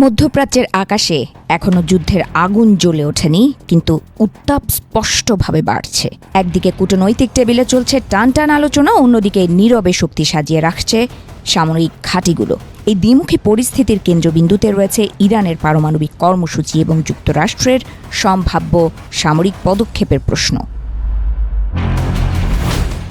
মধ্যপ্রাচ্যের আকাশে এখনো যুদ্ধের আগুন জ্বলে ওঠেনি, কিন্তু উত্তাপ স্পষ্টভাবে বাড়ছে। একদিকে কূটনৈতিক টেবিলে চলছে টানটান আলোচনা, অন্যদিকে নীরবে শক্তি সাজিয়ে রাখছে সামরিক ঘাঁটিগুলো। এই দ্বিমুখী পরিস্থিতির কেন্দ্রবিন্দুতে রয়েছে ইরানের পারমাণবিক কর্মসূচি এবং যুক্তরাষ্ট্রের সম্ভাব্য সামরিক পদক্ষেপের প্রশ্ন।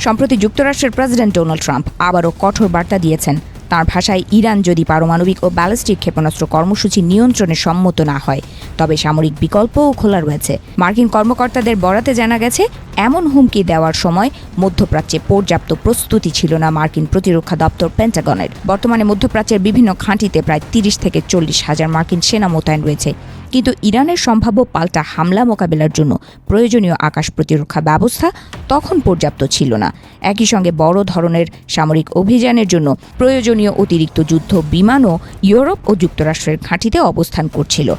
সম্প্রতি যুক্তরাষ্ট্রের প্রেসিডেন্ট ডোনাল্ড ট্রাম্প আবারও কঠোর বার্তা দিয়েছেন। তাঁর ভাষায়, ইরান যদি পারমাণবিক ও ব্যালিস্টিক ক্ষেপণাস্ত্র কর্মসূচি নিয়ন্ত্রণে সম্মত না হয়, তবে সামরিক বিকল্পও খোলা রয়েছে। মার্কিন কর্মকর্তাদের বরাতে জানা গেছে, এমন হুমকি দেওয়ার সময় মধ্যপ্রাচ্যে পর্যাপ্ত প্রস্তুতি ছিল না মার্কিন প্রতিরক্ষা দপ্তর পেন্টাগনের। বর্তমানে মধ্যপ্রাচ্যের বিভিন্ন ঘাঁটিতে প্রায় ৩০ থেকে ৪০ হাজার মার্কিন সেনা মোতায়েন রয়েছে, কিন্তু ইরানের সম্ভাব্য পাল্টা হামলা মোকাবেলার জন্য প্রয়োজনীয় আকাশ প্রতিরক্ষা ব্যবস্থা তখন পর্যাপ্ত ছিল না। একই সঙ্গে বড় ধরনের সামরিক অভিযানের জন্য প্রয়োজনীয় অতিরিক্ত যুদ্ধ বিমানও ইউরোপ ও যুক্তরাষ্ট্রের ঘাঁটিতে অবস্থান করছিল।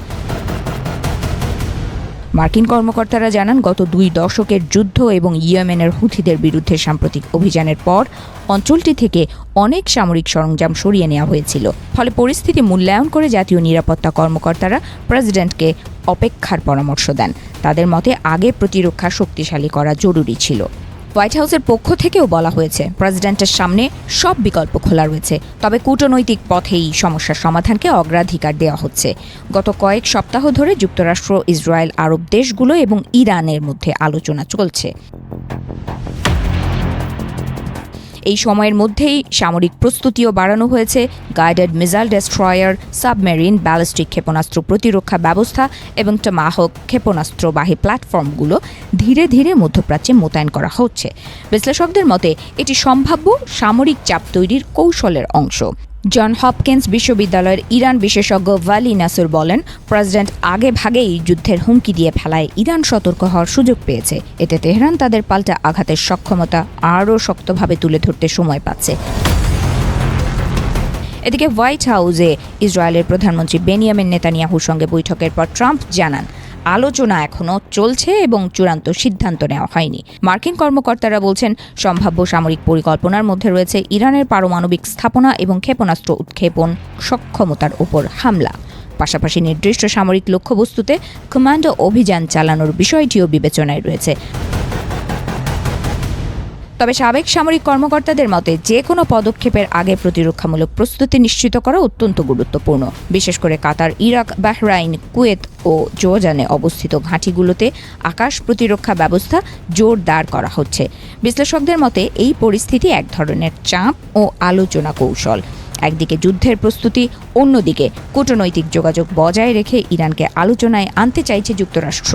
মার্কিন কর্মকর্তারা জানান, গত ২ দশকের যুদ্ধ এবং ইয়েমেনের হুথিদের বিরুদ্ধে সাম্প্রতিক অভিযানের পর অঞ্চলটি থেকে অনেক সামরিক সরঞ্জাম সরিয়ে নেওয়া হয়েছিল। ফলে পরিস্থিতি মূল্যায়ন করে জাতীয় নিরাপত্তা কর্মকর্তারা প্রেসিডেন্টকে অপেক্ষার পরামর্শ দেন। তাদের মতে আগে প্রতিরক্ষা শক্তিশালী করা জরুরি ছিল। হোয়াইট হাউসের পক্ষ থেকেও বলা হয়েছে, প্রেসিডেন্টের সামনে সব বিকল্প খোলা রয়েছে, তবে কূটনৈতিক পথেই সমস্যার সমাধানকে অগ্রাধিকার দেওয়া হচ্ছে। গত কয়েক সপ্তাহ ধরে যুক্তরাষ্ট্র, ইসরায়েল, আরব দেশগুলো এবং ইরানের মধ্যে আলোচনা চলছে। এই সময়ের মধ্যেই সামরিক প্রস্তুতিও বাড়ানো হয়েছে। Guided missile destroyer, submarine, ballistic ক্ষেপণাস্ত্র প্রতিরক্ষা ব্যবস্থা এবং টমাহক ক্ষেপণাস্ত্রবাহী প্ল্যাটফর্মগুলো ধীরে ধীরে মধ্যপ্রাচ্যে মোতায়েন করা হচ্ছে। বিশ্লেষকদের মতে এটি সম্ভাব্য সামরিক চাপ তৈরির কৌশলের অংশ। জন হপকিন্স বিশ্ববিদ্যালয়ের ইরান বিশেষজ্ঞ ভালি নাসুর বলেন, প্রেসিডেন্ট আগে ভাগেই যুদ্ধের হুমকি দিয়ে ফেলায় ইরান সতর্ক হওয়ার সুযোগ পেয়েছে। এতে তেহরান তাদের পাল্টা আঘাতের সক্ষমতা আরও শক্তভাবে তুলে ধরতে সময় পাচ্ছে। এদিকে হোয়াইট হাউসে ইসরায়েলের প্রধানমন্ত্রী বেনিয়ামিন নেতানিয়াহুর সঙ্গে বৈঠকের পর ট্রাম্প জানান, আলোচনা এখনও চলছে এবং চূড়ান্ত সিদ্ধান্ত নেওয়া হয়নি। মার্কিন কর্মকর্তারা বলছেন, সম্ভাব্য সামরিক পরিকল্পনার মধ্যে রয়েছে ইরানের পারমাণবিক স্থাপনা এবং ক্ষেপণাস্ত্র উৎক্ষেপণ সক্ষমতার উপর হামলা। পাশাপাশি নির্দিষ্ট সামরিক লক্ষ্যবস্তুতে কমান্ডো অভিযান চালানোর বিষয়টিও বিবেচনায় রয়েছে। তবে সাবেক সামরিক কর্মকর্তাদের মতে, যে কোনো পদক্ষেপের আগে প্রতিরক্ষামূলক প্রস্তুতি নিশ্চিত করা অত্যন্ত গুরুত্বপূর্ণ। বিশেষ করে কাতার, ইরাক, বাহরাইন, কুয়েত ও জর্ডানে অবস্থিত ঘাঁটিগুলোতে আকাশ প্রতিরক্ষা ব্যবস্থা জোরদার করা হচ্ছে। বিশ্লেষকদের মতে এই পরিস্থিতি এক ধরনের চাপ ও আলোচনা কৌশল। একদিকে যুদ্ধের প্রস্তুতি, অন্যদিকে কূটনৈতিক যোগাযোগ বজায় রেখে ইরানকে আলোচনায় আনতে চাইছে যুক্তরাষ্ট্র।